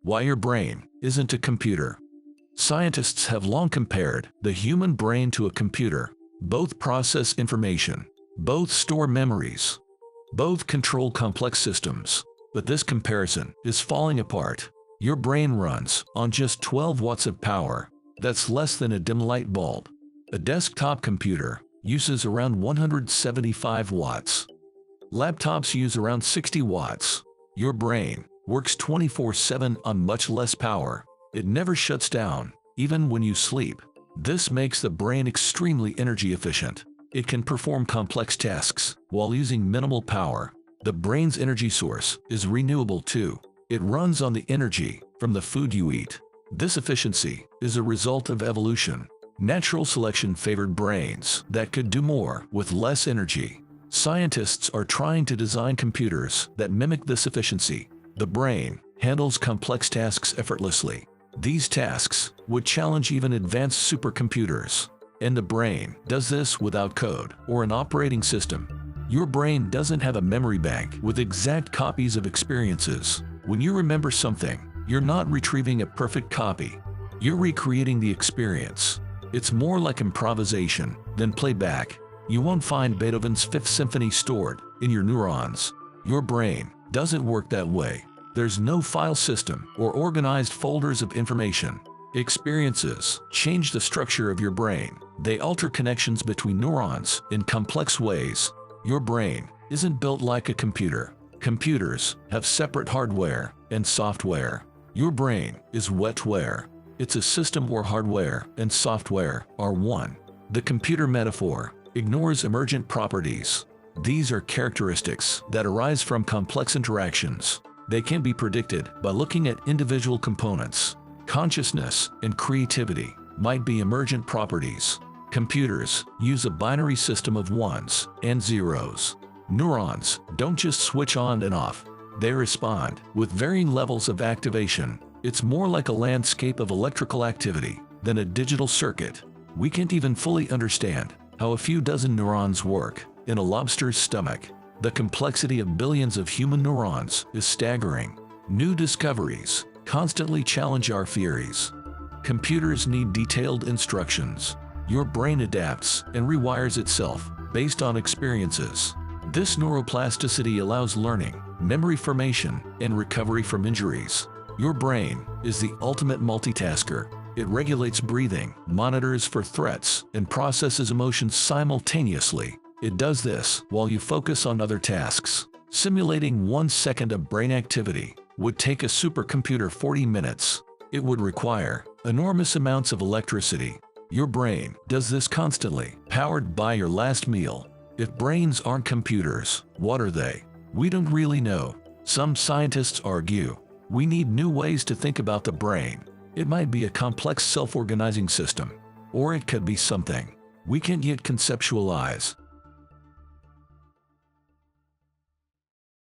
Why your brain isn't a computer. Scientists have long compared the human brain to a computer. Both process information, both store memories, both control complex systems. But this comparison is falling apart. Your brain runs on just 12 watts of power. That's less than a dim light bulb. A desktop computer uses around 175 watts. Laptops use around 60 watts. Your brain works 24/7 on much less power. It never shuts down, even when you sleep. This makes the brain extremely energy efficient. It can perform complex tasks while using minimal power. The brain's energy source is renewable too. It runs on the energy from the food you eat. This efficiency is a result of evolution. Natural selection favored brains that could do more with less energy. Scientists are trying to design computers that mimic this efficiency. The brain handles complex tasks effortlessly. These tasks would challenge even advanced supercomputers. And the brain does this without code or an operating system. Your brain doesn't have a memory bank with exact copies of experiences. When you remember something, you're not retrieving a perfect copy. You're recreating the experience. It's more like improvisation than playback. You won't find Beethoven's Fifth Symphony stored in your neurons. Your brain doesn't work that way. There's no file system or organized folders of information. Experiences change the structure of your brain. They alter connections between neurons in complex ways. Your brain isn't built like a computer. Computers have separate hardware and software. Your brain is wetware. It's a system where hardware and software are one. The computer metaphor ignores emergent properties. These are characteristics that arise from complex interactions. They can be predicted by looking at individual components. Consciousness and creativity might be emergent properties. Computers use a binary system of ones and zeros. Neurons don't just switch on and off. They respond with varying levels of activation. It's more like a landscape of electrical activity than a digital circuit. We can't even fully understand how a few dozen neurons work in a lobster's stomach. The complexity of billions of human neurons is staggering. New discoveries constantly challenge our theories. Computers need detailed instructions. Your brain adapts and rewires itself based on experiences. This neuroplasticity allows learning, memory formation, and recovery from injuries. Your brain is the ultimate multitasker. It regulates breathing, monitors for threats, and processes emotions simultaneously. It does this while you focus on other tasks. Simulating 1 second of brain activity would take a supercomputer 40 minutes. It would require enormous amounts of electricity. Your brain does this constantly, powered by your last meal. If brains aren't computers, what are they? We don't really know. Some scientists argue we need new ways to think about the brain. It might be a complex self-organizing system, or it could be something we can't yet conceptualize.